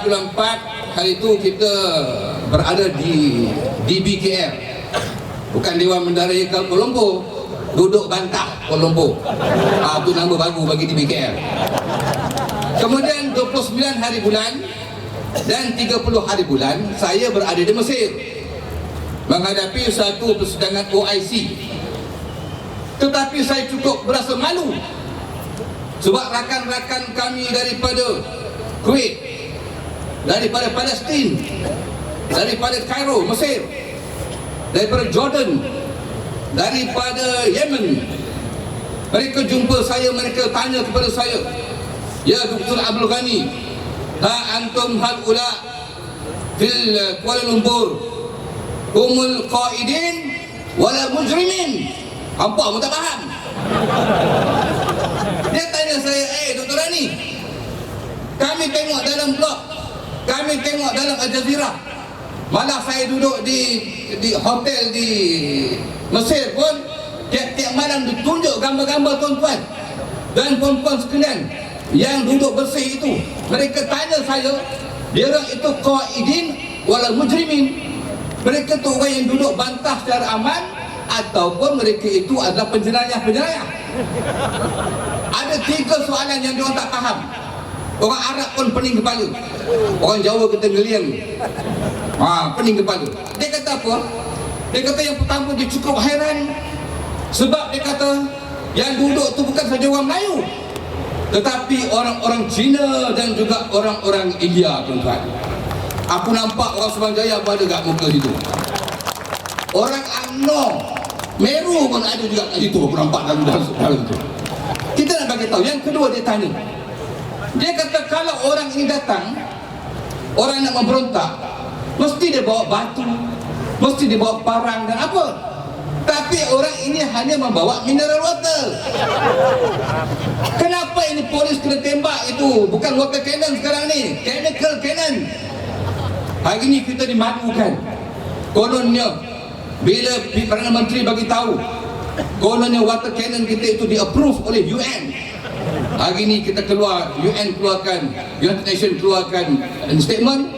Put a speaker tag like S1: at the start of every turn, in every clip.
S1: bulan 4, hari itu kita berada di DBKL, bukan Dewan Mendarai Kuala Lumpur, duduk bantah Kuala Lumpur. Itu nama baru bagi DBKL. Kemudian 29 hari bulan dan 30 hari bulan saya berada di Mesir menghadapi satu persidangan OIC. Tetapi saya cukup berasa malu sebab rakan-rakan kami daripada Kuwait, daripada Palestin, daripada Kairo, Mesir, daripada Jordan, daripada Yemen, mereka jumpa saya, mereka tanya kepada saya, "Ya Dr. Abdul Ghani, ha antum haula fil Kuala Lumpur humul qaidin wala mujrimin?" Hampa pun tak faham. Dia tanya saya, Dr. Ghani, kami tengok dalam blog, kami tengok dalam Al Jazeera, malah saya duduk di hotel di Mesir pun tiap-tiap malam ditunjuk gambar-gambar tuan-tuan dan puan-puan sekalian yang duduk bersih itu. Mereka tanya saya, dia orang itu qaidin wala mujrimin, mereka tu orang yang duduk bantah secara aman ataupun mereka itu adalah penjenayah-penjenayah. Ada 3 soalan yang diorang tak faham. Orang Arab pun pening kepala, orang Jawa kata ngeliang, pening kepala. Dia kata apa? Dia kata yang pertama, dia cukup hairan sebab dia kata yang duduk tu bukan saja orang Melayu, tetapi orang-orang Cina dan juga orang-orang India, tuan-tuan. Aku nampak orang Suruhanjaya pun ada kat muka situ, orang UMNO, Meru pun ada juga kat situ. Aku nampak dalam tu. Kita nak bagi tahu. Yang kedua, dia tanya, dia kata kalau orang ini datang, orang nak memberontak, mesti dia bawa batu, mesti dia bawa parang dan apa. Tapi orang ini hanya membawa mineral water. Kenapa ini polis kena tembak itu? Bukan water cannon sekarang ni, chemical cannon. Hari ini kita dimadukan. Kononnya bila Perdana Menteri bagi tahu, kononnya water cannon kita itu di-approve oleh UN. Hari ini kita keluar, UN keluarkan, United Nations keluarkan statement,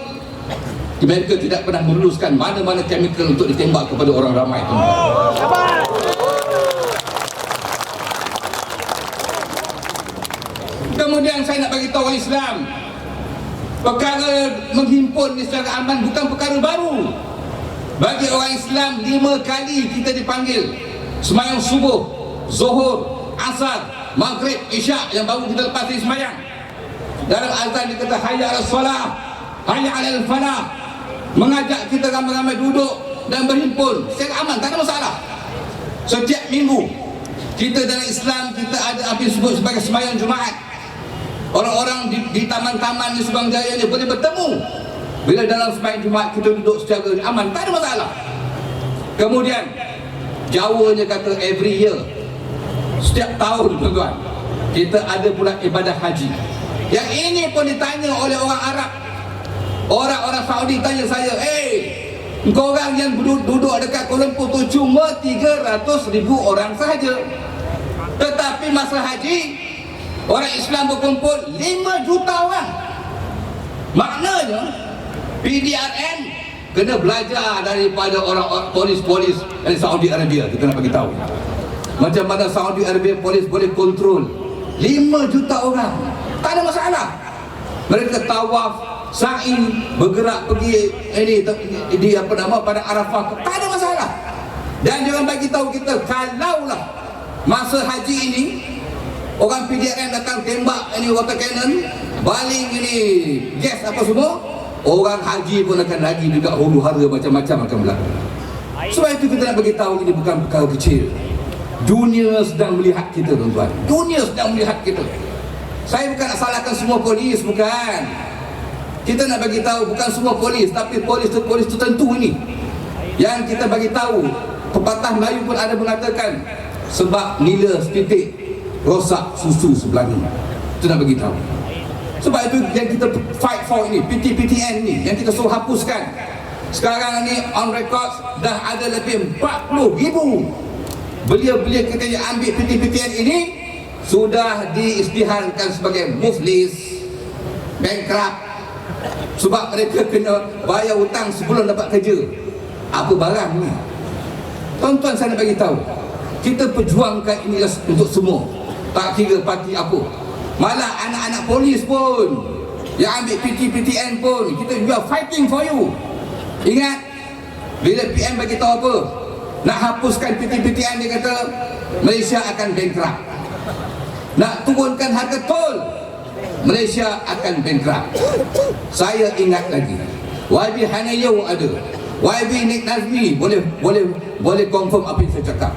S1: Amerika tidak pernah meluluskan mana-mana chemical untuk ditembak kepada orang ramai. Kemudian saya nak bagi tahu orang Islam, perkara menghimpun secara aman bukan perkara baru. Bagi orang Islam, 5 kali kita dipanggil sembahyang subuh, zuhur, asar, maghrib, isyak yang baru kita lepas dari sembahyang. Dalam azan dia kata hayya 'alas solah, hayya 'alal falah, mengajak kita ramai-ramai duduk dan berhimpun secara aman, tak ada masalah. Setiap minggu kita dalam Islam kita ada apa yang disebut sebagai sembahyang Jumaat. Orang-orang di taman-taman di Suruhanjaya ni boleh bertemu. Bila dalam sembahyang Jumaat kita duduk secara aman, tak ada masalah. Kemudian Jawanya kata every year, setiap tahun tuan-tuan, kita ada pula ibadah haji. Yang ini pun ditanya oleh orang Arab. Orang-orang Saudi tanya saya, engkau orang yang duduk dekat Kuala Lumpur tu cuma 300,000 orang sahaja, tetapi masa haji orang Islam berkumpul 5 juta orang. Maknanya PDRN kena belajar daripada orang polis-polis dari Saudi Arabia. Kita nak bagi tahu macam mana Saudi Arabia polis boleh kontrol 5 juta orang, tak ada masalah. Mereka tawaf, sa'i, bergerak pergi di apa nama pada Arafah, tak ada masalah. Dan jangan bagi tahu kita, kalaulah masa haji ini orang PDRN datang tembak ini water cannon, baling ini gas apa semua, orang haji pun akan lagi juga huru hara, macam-macam akan berlaku. Sebab itu kita nak bagi tahu ini bukan perkara kecil. Dunia sedang melihat kita, tuan-tuan. Dunia sedang melihat kita. Saya bukan nak salahkan semua polis, bukan. Kita nak bagi tahu bukan semua polis, tapi polis tertentu ini yang kita bagi tahu. Pepatah Melayu pun ada mengatakan, sebab nila setitik rosak susu sebelah ni. Itu nak bagi tahu. Sebab itu yang kita fight for ini, PTPTN ni, yang kita suruh hapuskan. Sekarang ni on record dah ada lebih 40,000 belia-belia kita yang ambil PTPTN ini sudah diisytiharkan sebagai muflis, bankrupt, Sebab mereka kena bayar hutang sebelum dapat kerja. Apa barang ni? Tuan-tuan, saya nak bagi tahu, kita perjuangkan ini untuk semua, tak kira parti apa. Malah anak-anak polis pun yang ambil PT-PTN pun, we are fighting for you. Ingat, bila PM bagi tahu apa, nak hapuskan PT-PTN, dia kata Malaysia akan bankrupt. Nak turunkan harga tol, Malaysia akan bankrupt. Saya ingat lagi, YB Hanayo ada, YB Nik Nazmi boleh confirm apa yang saya cakap.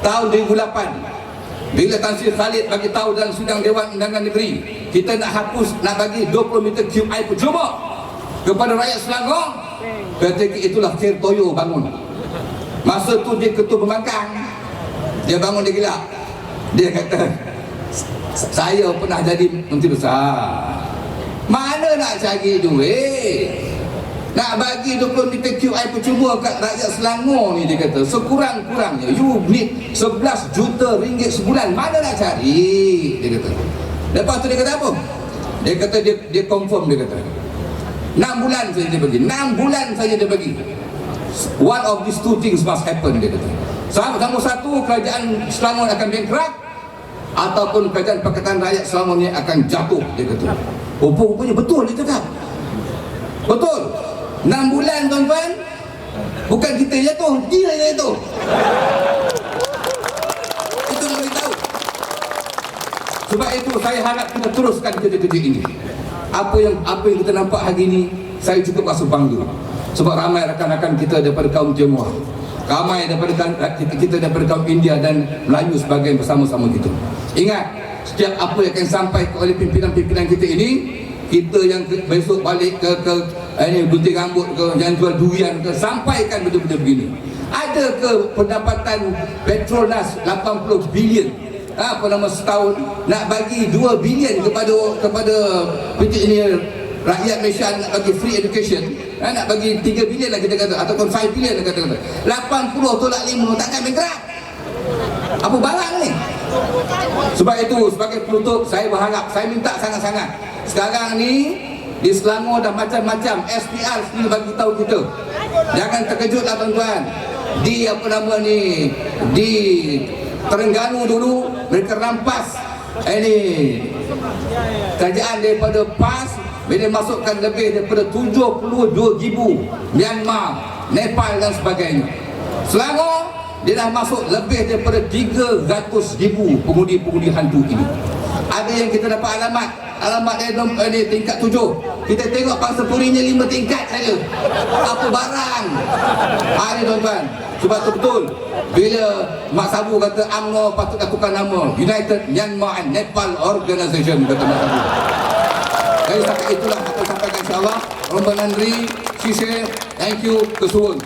S1: Tahun 2008, bila Tan Sri Khalid bagi tahu dalam sidang Dewan Undangan Negeri, kita nak hapus, nak bagi 20 meter cube air percuma kepada rakyat Selangor, ketika itulah Khair Toyo bangun. Masa tu dia ketua pembangkang, dia bangun, dia gelak, dia kata, saya pernah jadi menteri besar, mana nak cari duit nak bagi 20 meter cube air percuma kat rakyat Selangor ni. Dia kata sekurang-kurangnya you need 11 juta ringgit sebulan, mana nak cari, dia kata. Lepas tu dia kata apa? Dia kata dia confirm, dia kata 6 bulan saja dia bagi, 6 bulan saja dia bagi. One of these two things must happen, dia kata. Sama satu, kerajaan Selangor akan bankrupt, ataupun kerajaan Pakatan Rakyat Selangor ni akan jatuh, dia kata. Rupanya betul dia cakap. Betul. 6 bulan, tuan-tuan. Bukan kita jatuh, dia yang jatuh. Itu nak beritahu. Sebab itu saya harap kita teruskan kerja-kerja ini. Apa yang kita nampak hari ini, saya cukup rasa bangga. Sebab ramai rakan-rakan kita daripada kaum Tionghoa, ramai daripada kita daripada kaum India dan Melayu sebagian bersama-sama kita. Ingat, setiap apa yang akan sampai oleh pimpinan-pimpinan kita ini, kita yang besok balik ke ini gunting rambut ke, yang jual durian ke, sampaikan benda-benda begini. Ada ke pendapatan Petronas 80 bilion, apa nama, setahun nak bagi 2 bilion kepada PT ini, rakyat Malaysia nak bagi free education, nak bagi 3 bilion lah kita kata, ataupun 5 bilion lah kata-kata. 80 tolak 5, takkan bankrupt. Apa barang ni? Sebab itu, sebagai penutup, saya berharap, saya minta sangat-sangat, sekarang ni di Selangor dah macam-macam. SPR sendiri bagi tahu kita, jangan terkejutlah tuan-tuan. Di apa nama ni, di Terengganu dulu mereka rampas ini kerajaan daripada PAS, bila masukkan lebih daripada 72,000 Myanmar, Nepal dan sebagainya. Selangor dia dah masuk lebih daripada 300,000 pengundi-pengundi hantu ini. Ada yang kita dapat alamat dia tingkat 7. Kita tengok pasporinya 5 tingkat saja. Apa barang? Ini tuan-tuan. Sebab tu betul, bila Mak Sabu kata UMNO patutlah tukar nama United Myanmar and Nepal Organisation, kata Mak Sabu. Jadi sampai itulah aku sampaikan, insyaAllah. Romba Nandri, Sise, thank you, kesuwun.